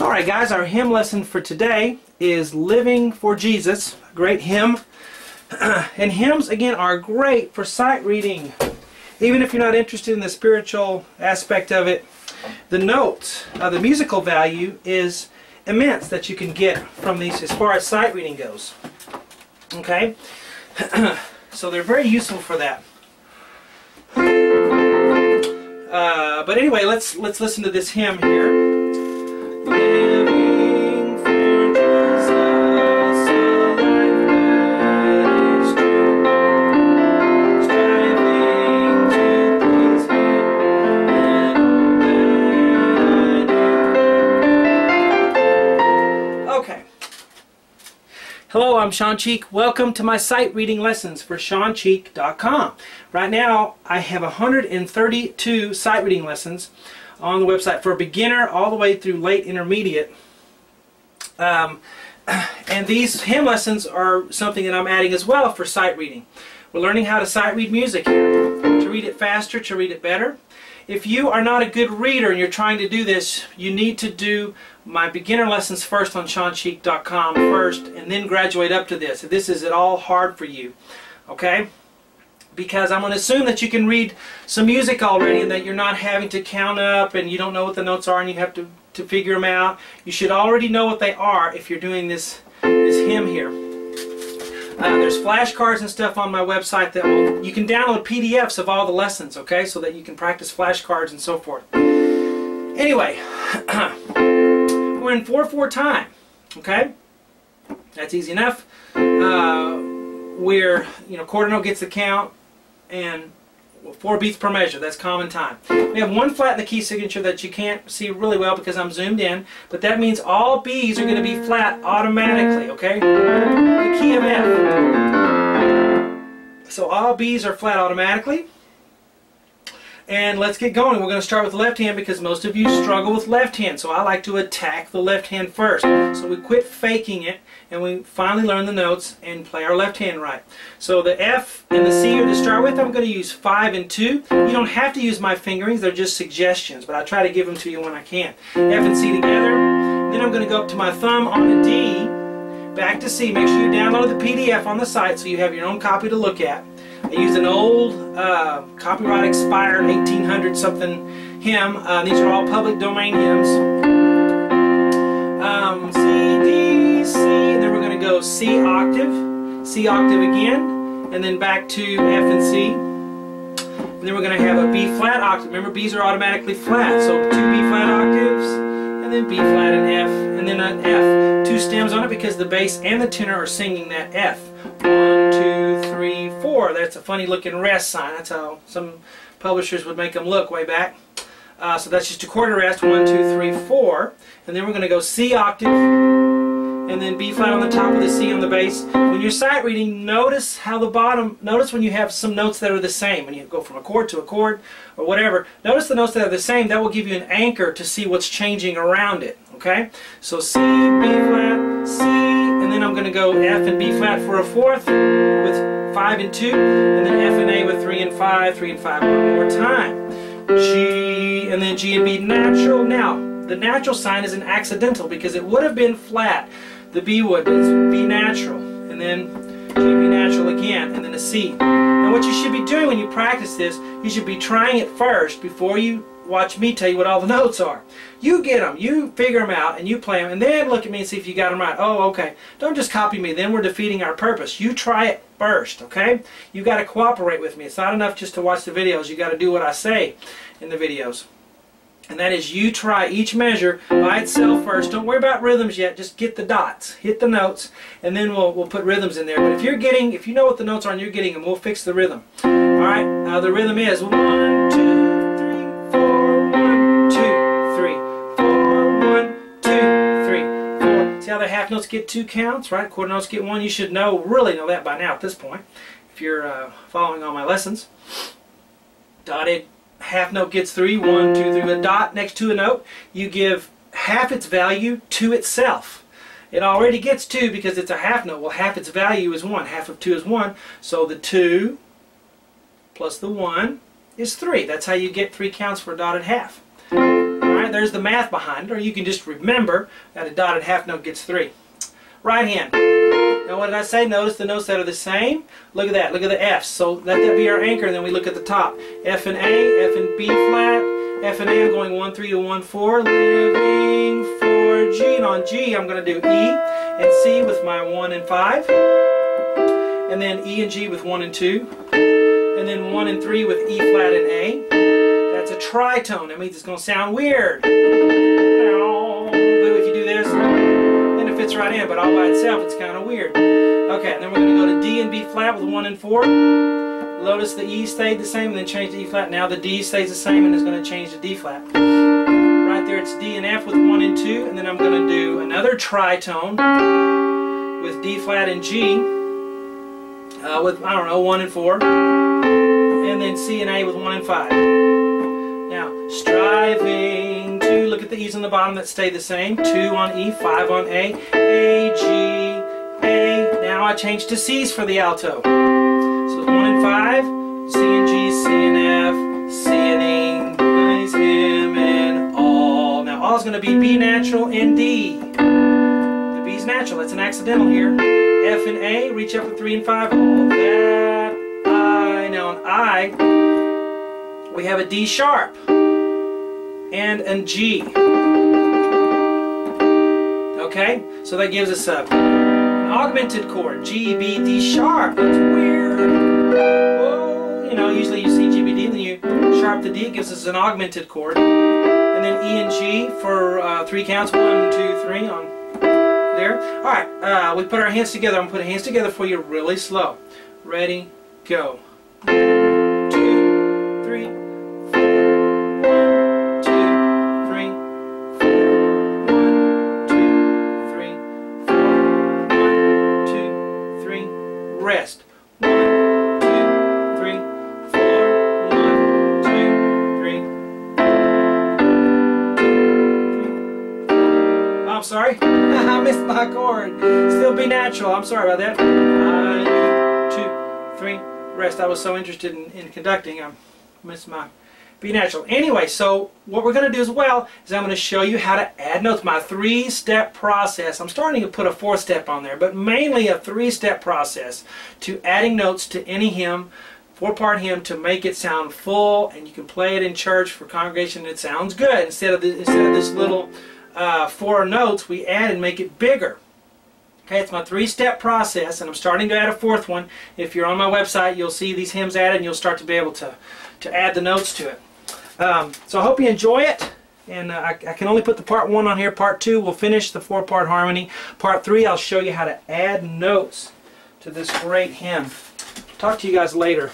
Alright guys, our hymn lesson for today is Living for Jesus, a great hymn. And hymns, again, are great for sight reading. Even if you're not interested in the spiritual aspect of it, the notes, the musical value is immense that you can get from these as far as sight reading goes. Okay? So they're very useful for that. But anyway, let's listen to this hymn here. Living for Jesus, a life that is true, striving to please Him in all that I do. Okay. Hello, I'm Shawn Cheek. Welcome to my sight reading lessons for shawncheek.com. Right now, I have 132 sight reading lessons on the website for a beginner all the way through late intermediate. And these hymn lessons are something that I'm adding as well for sight reading. We're learning how to sight read music here, to read it faster, to read it better. If you are not a good reader and you're trying to do this, you need to do my beginner lessons first on shawncheek.com first and then graduate up to this. If this is at all hard for you, okay? Because I'm going to assume that you can read some music already and that you're not having to count up and you don't know what the notes are and you have to figure them out. You should already know what they are if you're doing this hymn here. There's flashcards and stuff on my website that you can download PDFs of all the lessons, okay, so that you can practice flashcards and so forth. Anyway, we're in 4/4 time, okay? That's easy enough. Where, quarter note gets the count, and 4 beats per measure. That's common time. We have one flat in the key signature that you can't see really well because I'm zoomed in, but that means all B's are going to be flat automatically, okay? The key of F. So all B's are flat automatically. And let's get going. We're going to start with the left hand because most of you struggle with left hand. So I like to attack the left hand first. So we quit faking it and we finally learn the notes and play our left hand right. So the F and the C are to start with. I'm going to use 5 and 2. You don't have to use my fingerings. They're just suggestions, but I try to give them to you when I can. F and C together. Then I'm going to go up to my thumb on the D, back to C. Make sure you download the PDF on the site so you have your own copy to look at. I used an old copyright expired 1800 something hymn. These are all public domain hymns. C, D, C, and then we're going to go C octave again, and then back to F and C. And then we're going to have a B flat octave. Remember, B's are automatically flat, so 2 B flat octaves, and then B flat and F, and then an F. 2 stems on it because the bass and the tenor are singing that F. 1, 2, 3, 4. That's a funny looking rest sign. That's how some publishers would make them look way back. So that's just a quarter rest. 1, 2, 3, 4. And then we're going to go C octave. And then B flat on the top of the C on the bass. When you're sight reading, notice how the bottom, notice when you have some notes that are the same. When you go from a chord to a chord or whatever, notice the notes that are the same. That will give you an anchor to see what's changing around it. Okay? So C, B flat, C, and then I'm going to go F and B flat for a fourth with 5 and 2, and then F and A with 3 and 5, 3 and 5 one more time. G, and then G and B natural. Now, the natural sign is an accidental because it would have been flat. The B would, but it's B natural, and then G, B natural again, and then a C. And what you should be doing when you practice this, you should be trying it first before you watch me tell you what all the notes are. You get them, you figure them out, and you play them, and then look at me and see if you got them right. Oh, okay. Don't just copy me, then we're defeating our purpose. You try it first, okay? You got to cooperate with me. It's not enough just to watch the videos. You got to do what I say in the videos. And that is you try each measure by itself first. Don't worry about rhythms yet. Just get the dots, hit the notes, and then we'll put rhythms in there. But if you know what the notes are and you're getting them, we'll fix the rhythm. All right. Now the rhythm is 1, 2, 3, 4. 1, 2, 3, 4. 1, 2, 3, 4. See how the half notes get 2 counts, right? Quarter notes get 1. You should really know that by now at this point, if you're following all my lessons. Dotted. Half note gets 3, 1, 2, 3. With a dot next to a note, you give half its value to itself. It already gets 2 because it's a half note. Well, half its value is 1. Half of 2 is 1. So the 2 plus the 1 is 3. That's how you get 3 counts for a dotted half. Alright, Alright, there's the math behind it, or you can just remember that a dotted half note gets 3. Right hand. Now what did I say? Notice the notes that are the same. Look at that. Look at the F's. So let that be our anchor, and then we look at the top. F and A, F and B flat, F and A, I'm going 1-3 to 1-4, living for G. And on G, I'm going to do E and C with my 1 and 5. And then E and G with 1 and 2. And then 1 and 3 with E flat and A. That's a tritone. That means it's going to sound weird. But if you do this, then it fits right in. But all by itself, it's kind of weird. Okay, and then we're going to go to D and B flat with 1 and 4. Notice the E stayed the same and then change to E flat. Now the D stays the same and it's going to change to D flat. Right there it's D and F with 1 and 2. And then I'm going to do another tritone with D flat and G with, I don't know, 1 and 4. And then C and A with 1 and 5. Now, striving to, look at the E's on the bottom that stay the same. 2 on E, 5 on A, G, A. Now I change to C's for the alto. So 1 and 5, C and G, C and F, sitting, nice, him, and all. Now all is going to be B natural and D. The B's natural, that's an accidental here. F and A, reach up with 3 and 5, all that, I. Now on I, we have a D sharp and a G. Okay, so that gives us an augmented chord, G, B, D sharp. That's weird. Whoa. You know, usually you see G, B, D, then you sharp the D, it gives us an augmented chord. And then E and G for 3 counts, 1, 2, 3 on there. Alright, we put our hands together. I'm going to put hands together for you really slow. Ready, go. 1, 2, 3, 4. 1, 2, 3, 4. 1, 2, 3, 4. 1, 2, 3. Rest. 1, 2, 3, 4. 1, 2, 3. Oh, I'm sorry. I missed my chord. Still B natural. I'm sorry about that. 1, 2, 3. Rest. I was so interested in conducting, I missed my B natural. Anyway, so what we're going to do as well is I'm going to show you how to add notes. My 3-step process. I'm starting to put a 4th step on there, but mainly a 3-step process to adding notes to any hymn, 4-part hymn, to make it sound full, and you can play it in church for congregation and it sounds good. Instead of this little 4 notes, we add and make it bigger. Okay, it's my 3-step process, and I'm starting to add a 4th one. If you're on my website, you'll see these hymns added, and you'll start to be able to add the notes to it. So I hope you enjoy it, and I can only put the part 1 on here. Part 2, we'll finish the 4-part harmony. Part 3, I'll show you how to add notes to this great hymn. Talk to you guys later.